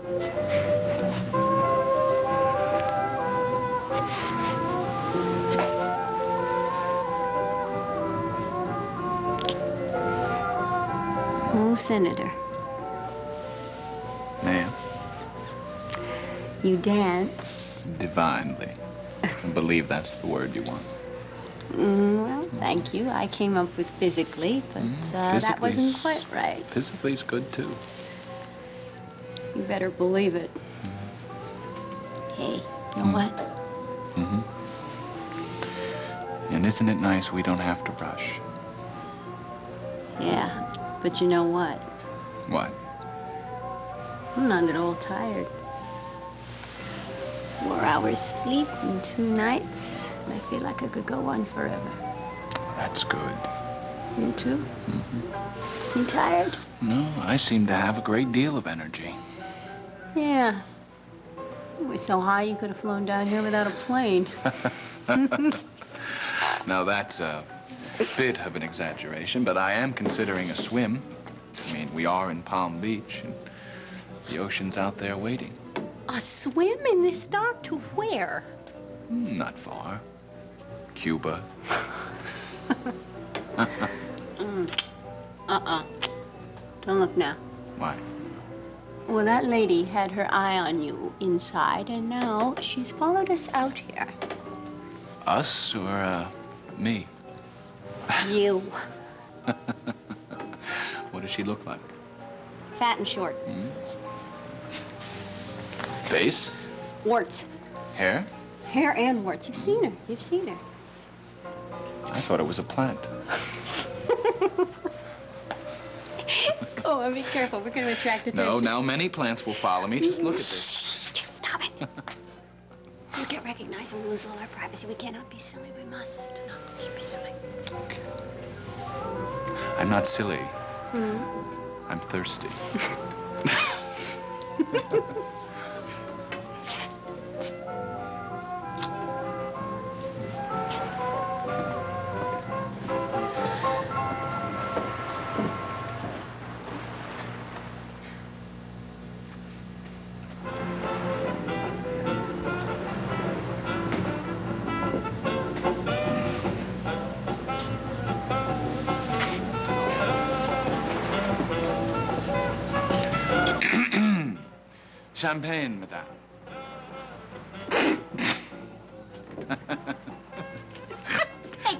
Oh, Senator. Ma'am? You dance. Divinely. I believe that's the word you want. Well, thank you. I came up with physically, but that wasn't quite right. Physically's good, too. You better believe it. Hey, you know what? And isn't it nice we don't have to rush? Yeah, but you know what? What? I'm not at all tired. 4 hours sleep in 2 nights, and I feel like I could go on forever. That's good. You too? You tired? No, I seem to have a great deal of energy. Yeah. You were so high you could have flown down here without a plane. Now, that's a bit of an exaggeration, but I am considering a swim. I mean, we are in Palm Beach, and the ocean's out there waiting. A swim in this dark to where? Not far. Cuba. Don't look now. Why? Well, that lady had her eye on you inside, and now she's followed us out here. Us or, me? You. What does she look like? Fat and short. Face? Warts. Hair? Hair and warts. You've seen her. You've seen her. I thought it was a plant. Oh, and be careful. We're going to attract attention. No, now many plants will follow me. Just look at this. Just stop it. We'll get recognized and we'll lose all our privacy. We cannot be silly. We must not be silly. Okay. I'm not silly. I'm thirsty. Champagne, madame.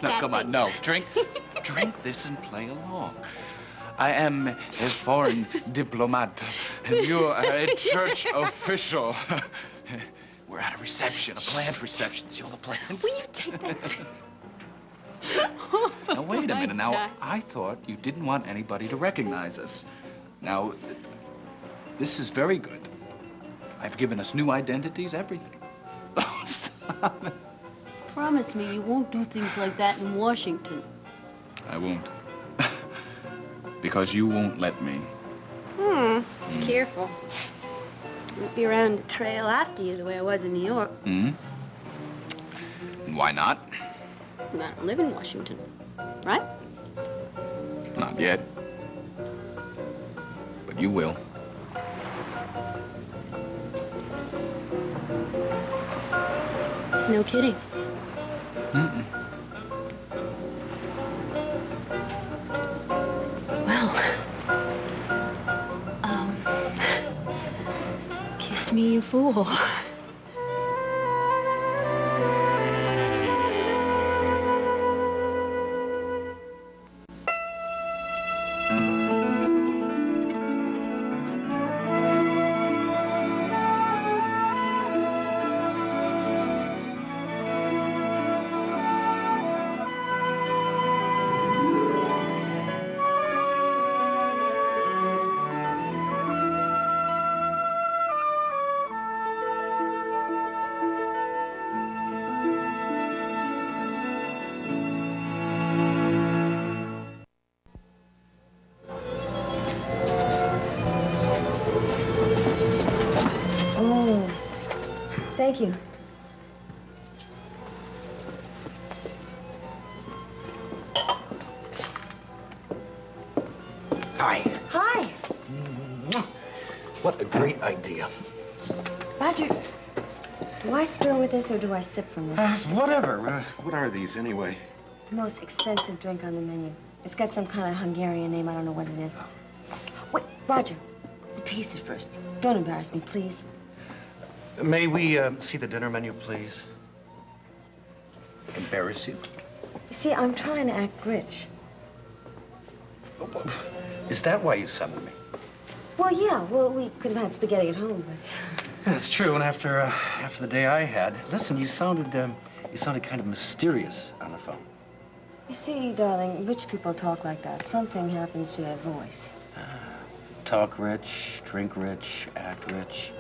No, come on, no. Drink this and play along. I am a foreign diplomat, and you are a church official. We're at a reception, a planned reception. See all the plants? Will you take that? Now, wait a minute. Now, I thought you didn't want anybody to recognize us. Now, this is very good. I've given us new identities, everything. Oh, stop. Promise me you won't do things like that in Washington. I won't. Because you won't let me. Careful. Won't be around the trail after you the way I was in New York. And why not? I don't live in Washington, right? Not yet. But you will. No kidding. Well, kiss me, you fool. Thank you. Hi. Hi. What a great idea. Roger, do I stir with this or do I sip from this? Whatever. What are these, anyway? The most expensive drink on the menu. It's got some kind of Hungarian name. I don't know what it is. Wait, Roger, taste it first. Don't embarrass me, please. May we see the dinner menu, please? Embarrass you? You see, I'm trying to act rich. Is that why you summoned me? Well, yeah. Well, we could have had spaghetti at home, but... That's true, and after the day I had... Listen, you sounded kind of mysterious on the phone. You see, darling, rich people talk like that. Something happens to their voice. Talk rich, drink rich, act rich.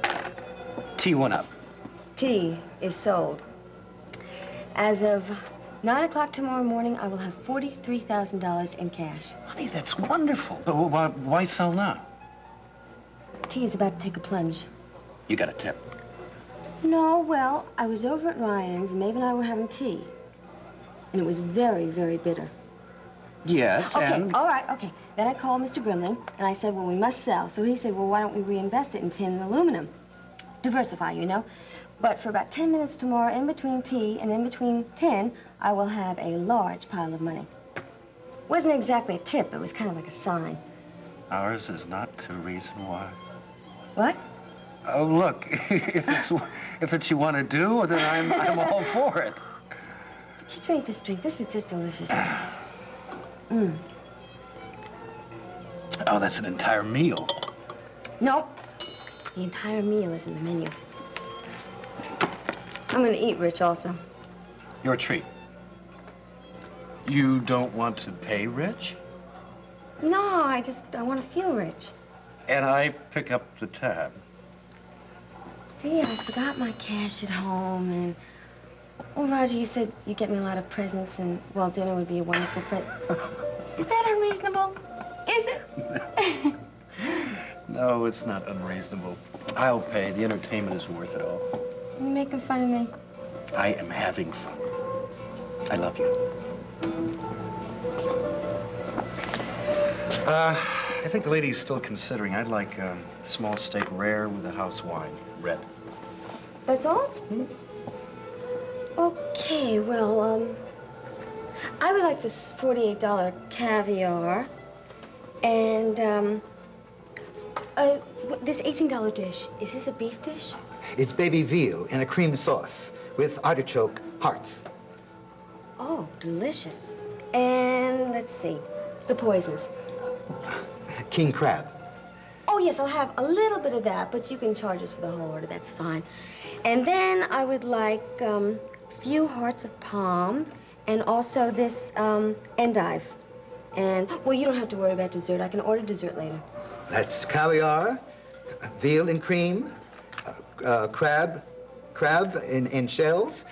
Tea went up. Tea is sold. As of 9 o'clock tomorrow morning, I will have $43,000 in cash. Honey, that's wonderful. But why sell now? Tea is about to take a plunge. You got a tip. No, well, I was over at Ryan's, and Maeve and I were having tea. And it was very, very bitter. Yes, okay, and... all right, okay. Then I called Mr. Grimling, and I said, well, we must sell. So he said, well, why don't we reinvest it in tin and aluminum? Diversify, you know. But for about 10 minutes tomorrow, in between tea and in between tin, I will have a large pile of money. It wasn't exactly a tip. It was kind of like a sign. Ours is not to reason why. What? Oh, look, if it's you want to do, then I'm all for it. But you drink this drink. This is just delicious. Oh, that's an entire meal. Nope. The entire meal is in the menu. I'm going to eat rich also. Your treat. You don't want to pay rich? No, I want to feel rich. And I pick up the tab. See, I forgot my cash at home, and... Well, Roger, you said you'd get me a lot of presents, and, well, dinner would be a wonderful present. Is that unreasonable? Is it? No, it's not unreasonable. I'll pay. The entertainment is worth it all. You're making fun of me. I am having fun. I love you. I think the lady's still considering. I'd like small steak rare with a house wine, red. That's all? Okay, well, I would like this $48 caviar and, this $18 dish. Is this a beef dish? It's baby veal in a cream sauce with artichoke hearts. Oh, delicious. And let's see, the poisons. King crab. Oh, yes, I'll have a little bit of that, but you can charge us for the whole order. That's fine. And then I would like a few hearts of palm and also this endive. And, well, you don't have to worry about dessert. I can order dessert later. That's caviar, veal in cream, crab in shells,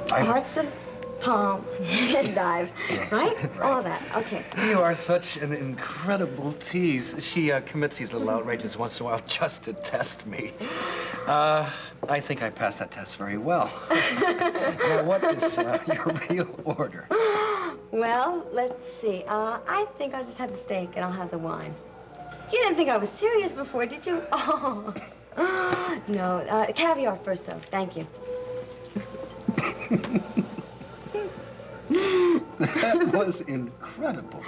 Hearts of palm, endive, right? All that, okay. You are such an incredible tease. She commits these little outrages once in a while just to test me. I think I passed that test very well. Now, what is your real order? Well, let's see. I think I'll just have the steak and I'll have the wine. You didn't think I was serious before, did you? Oh, no. Caviar first, though. Thank you. That was incredible.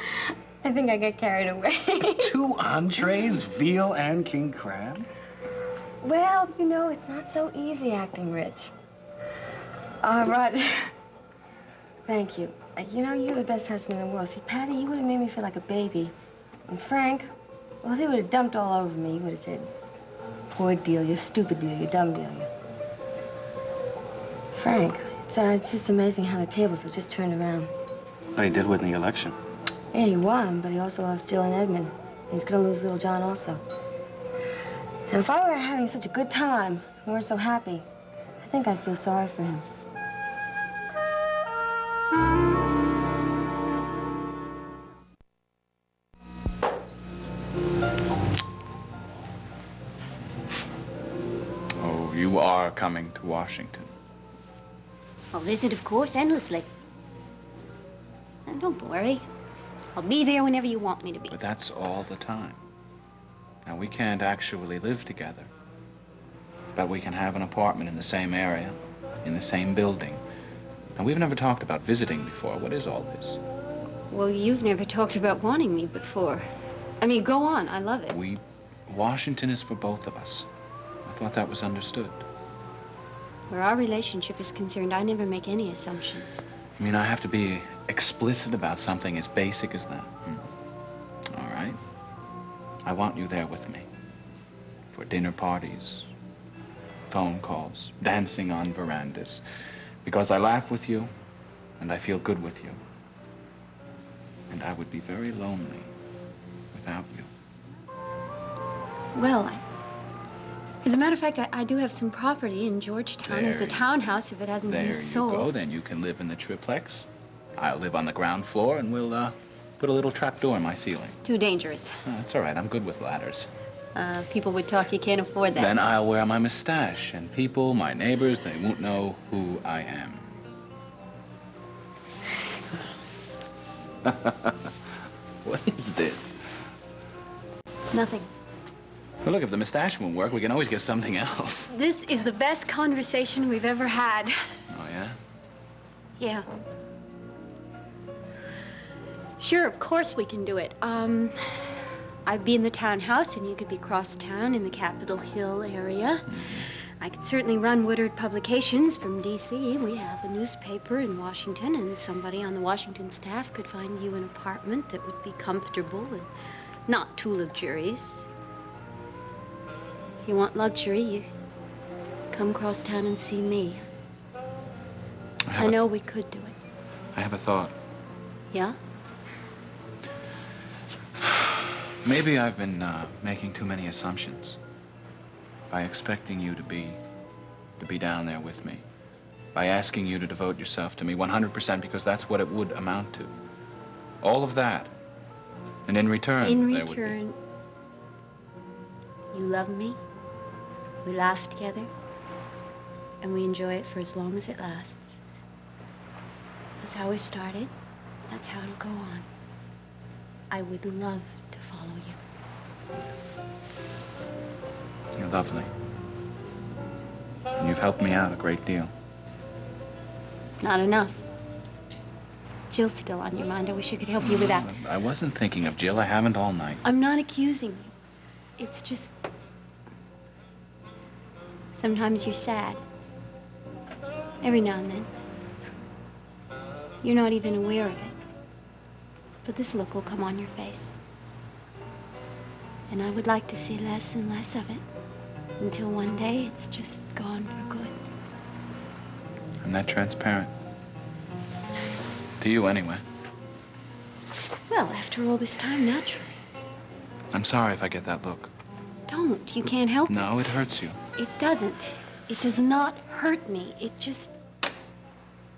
I think I got carried away. 2 entrees, veal and king crab? Well, you know, it's not so easy acting rich. Roger. Thank you. You know, you're the best husband in the world. See, Patty, you would have made me feel like a baby. And Frank, well, he would have dumped all over me. He would have said, poor Delia, stupid Delia, dumb Delia. Frank, it's just amazing how the tables have just turned around. But he did win the election. Yeah, he won, but he also lost Jill and Edmund. And he's gonna lose little John also. Now, if I were having such a good time and we're so happy, I think I'd feel sorry for him. Oh, you are coming to Washington. I'll visit, of course, endlessly. And don't worry. I'll be there whenever you want me to be. But that's all the time. Now, we can't actually live together, but we can have an apartment in the same area, in the same building. And we've never talked about visiting before. What is all this? Well, you've never talked about wanting me before. I mean, go on. I love it. Washington is for both of us. I thought that was understood. Where our relationship is concerned, I never make any assumptions. You mean I have to be explicit about something as basic as that? All right. I want you there with me. For dinner parties, phone calls, dancing on verandas. Because I laugh with you, and I feel good with you. And I would be very lonely without you. Well, as a matter of fact, I do have some property in Georgetown as a townhouse if it hasn't been sold. There you go. Then you can live in the triplex. I'll live on the ground floor, and we'll put a little trap door in my ceiling. Too dangerous. Oh, that's all right. I'm good with ladders. People would talk you can't afford that. Then I'll wear my mustache, and people, my neighbors, they won't know who I am. What is this? Nothing. Well, look, if the mustache won't work, we can always get something else. This is the best conversation we've ever had. Oh, yeah? Yeah. Sure, of course we can do it. I'd be in the townhouse and you could be cross town in the Capitol Hill area. I could certainly run Woodard Publications from D.C. We have a newspaper in Washington, and somebody on the Washington staff could find you an apartment that would be comfortable and not too luxurious. If you want luxury, you come cross town and see me. I know we could do it. I have a thought. Yeah? Maybe I've been making too many assumptions by expecting you to be down there with me, by asking you to devote yourself to me 100% because that's what it would amount to. All of that. And in return, you love me, we laugh together, and we enjoy it for as long as it lasts. That's how we started. That's how it'll go on. I would love to follow you. You're lovely. And you've helped me out a great deal. Not enough. Jill's still on your mind. I wish I could help you with that. I wasn't thinking of Jill. I haven't all night. I'm not accusing you. It's just... sometimes you're sad. Every now and then. You're not even aware of it. But this look will come on your face. And I would like to see less and less of it until one day it's just gone for good. I'm that transparent. To you, anyway. Well, after all this time, naturally. I'm sorry if I get that look. Don't. You can't help it. No, it hurts you. It doesn't. It does not hurt me. It just...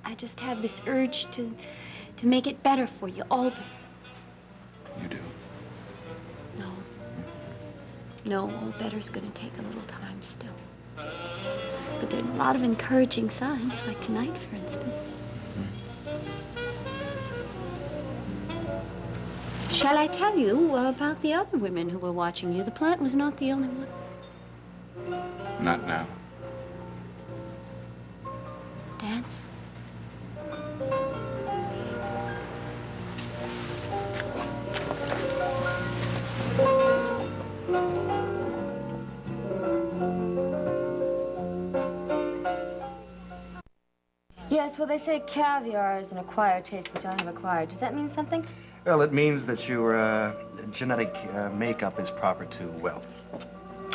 I just have this urge to make it better for you, all better. You do? No. No, all better's gonna take a little time still. But there are a lot of encouraging signs, like tonight, for instance. Shall I tell you about the other women who were watching you? The plant was not the only one. Not now. Dance? Yes, well, they say caviar is an acquired taste, which I have acquired. Does that mean something? Well, it means that your genetic makeup is proper to wealth.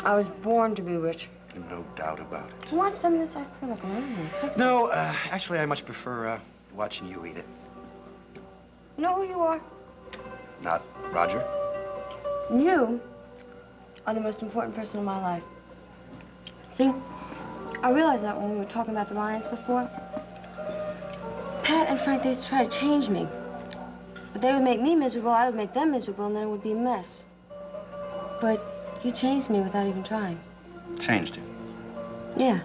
I was born to be rich. No doubt about it. Watch some of this. I feel like an animal. No, actually, I much prefer watching you eat it. You know who you are? Not Roger. You are the most important person in my life. See, I realized that when we were talking about the Ryans before. Pat and Frank, they used to try to change me. But they would make me miserable, I would make them miserable, and then it would be a mess. But you changed me without even trying. Changed you? Yeah.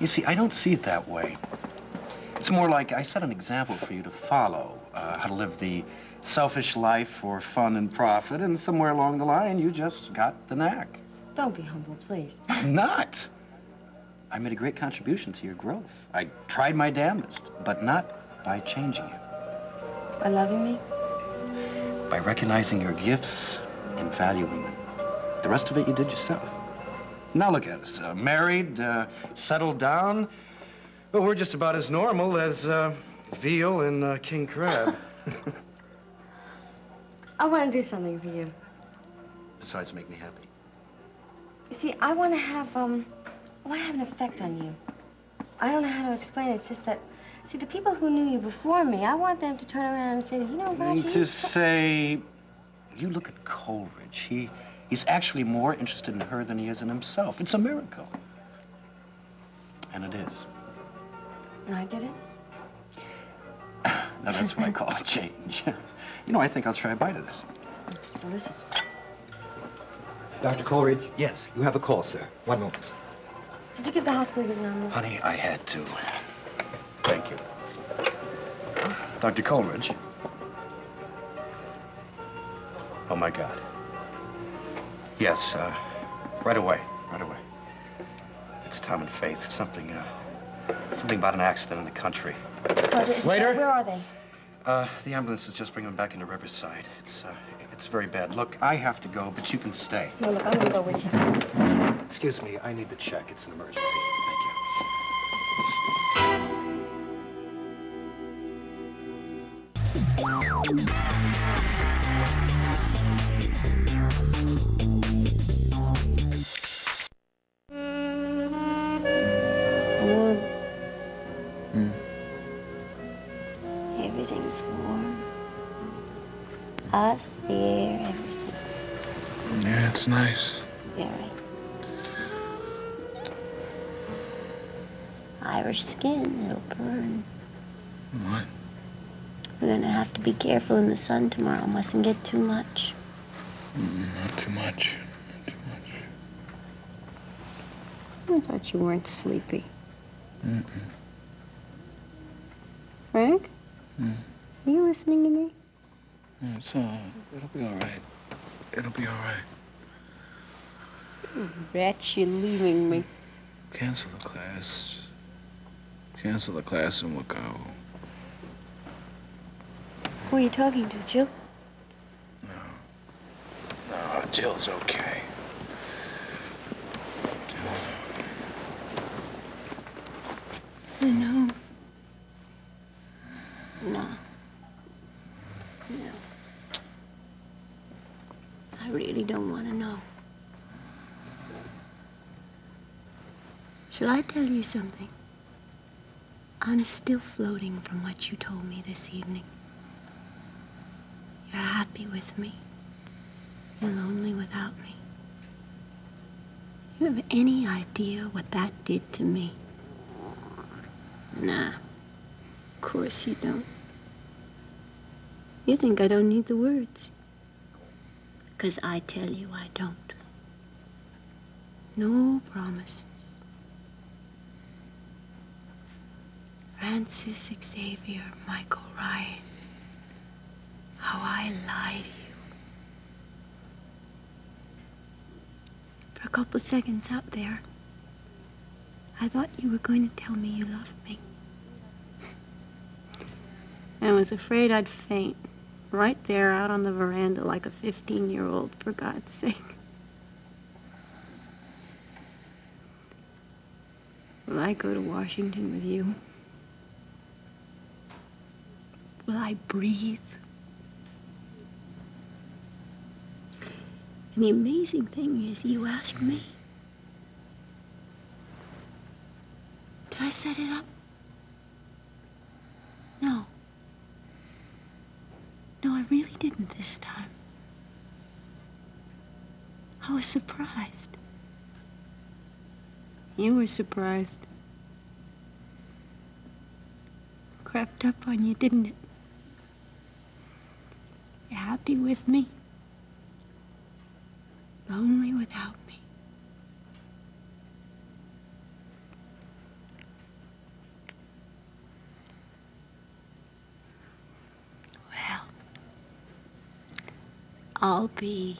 You see, I don't see it that way. It's more like I set an example for you to follow, how to live the selfish life for fun and profit, and somewhere along the line, you just got the knack. Don't be humble, please. I'm not. I made a great contribution to your growth. I tried my damnedest, but not by changing you. By loving me? By recognizing your gifts and valuing them. The rest of it you did yourself. Now look at us, married, settled down. Well, we're just about as normal as veal and king crab. I want to do something for you. Besides make me happy. You see, I want to have an effect on you. I don't know how to explain it. It's just that, see, the people who knew you before me, I want them to turn around and say, you know, Roger, To say, you look at Coleridge. He's actually more interested in her than he is in himself. It's a miracle. And it is. And I did it? Now, that's what I call a change. You know, I think I'll try a bite of this. It's delicious. Dr. Coleridge? Yes. You have a call, sir. One moment. Did you give the hospital your number? Honey, I had to. Thank you. Dr. Coleridge. Oh, my God. Yes, right away, right away. It's Tom and Faith. Something about an accident in the country. Roger, Waiter? Where are they? The ambulance is just bringing them back into Riverside. It's very bad. Look, I have to go, but you can stay. No, look, I'm gonna go with you. Excuse me, I need the check. It's an emergency. Thank you. Warm. Everything's warm. Us, the air, everything. Yeah, it's nice. Very. Irish skin, it'll burn. What? We're gonna have to be careful in the sun tomorrow. Mustn't get too much. Not too much. Not too much. I thought you weren't sleepy. Mm-mm. Frank? Mm. Are you listening to me? Yeah, it's it'll be all right. It'll be all right. You wretch, you're leaving me. Cancel the class. Cancel the class and we'll go. Who are you talking to, Jill? No, Jill's okay. No. No. No. I really don't want to know. Shall I tell you something? I'm still floating from what you told me this evening. You're happy with me. You're lonely without me. You have any idea what that did to me? Nah. Of course you don't. You think I don't need the words. 'Cause I tell you I don't. No promises. Francis Xavier Michael Ryan. How I lied to you. For a couple seconds out there, I thought you were going to tell me you loved me. I was afraid I'd faint. Right there out on the veranda like a 15-year-old, for God's sake. Will I go to Washington with you? Will I breathe? And the amazing thing is, you asked me. Did I set it up? No. No, I really didn't this time. I was surprised. You were surprised. Crept up on you, didn't it? You happy with me? Lonely without me? Well, I'll be.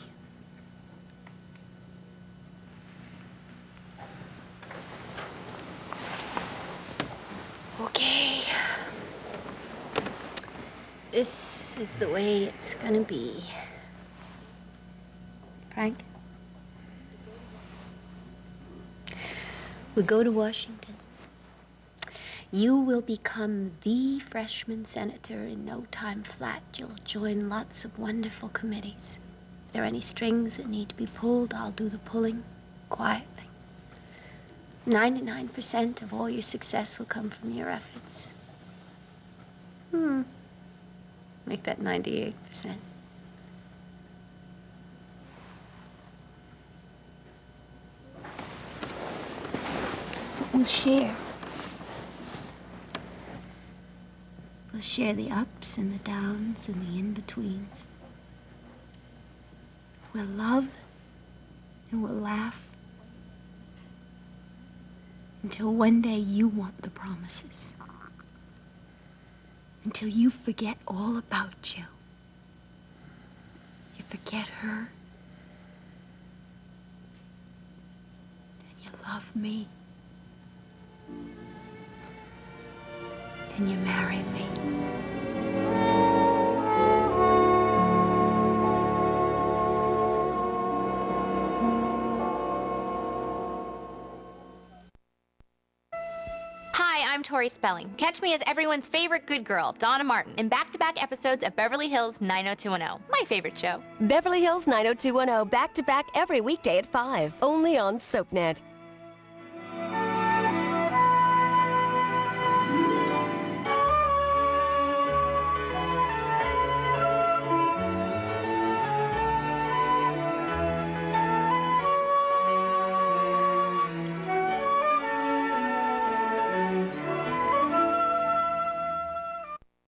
Okay. This is the way it's gonna be. Frank? We'll go to Washington. You will become the freshman senator in no time flat. You'll join lots of wonderful committees. If there are any strings that need to be pulled, I'll do the pulling quietly. 99% of all your success will come from your efforts. Make that 98%. We'll share. We'll share the ups and the downs and the in-betweens. We'll love and we'll laugh until one day you want the promises. Until you forget all about Jill. You forget her. And you love me. And you marry me. Hi, I'm Tori Spelling. Catch me as everyone's favorite good girl, Donna Martin, in back-to-back episodes of Beverly Hills 90210, my favorite show. Beverly Hills 90210, back-to-back every weekday at 5, only on SoapNet.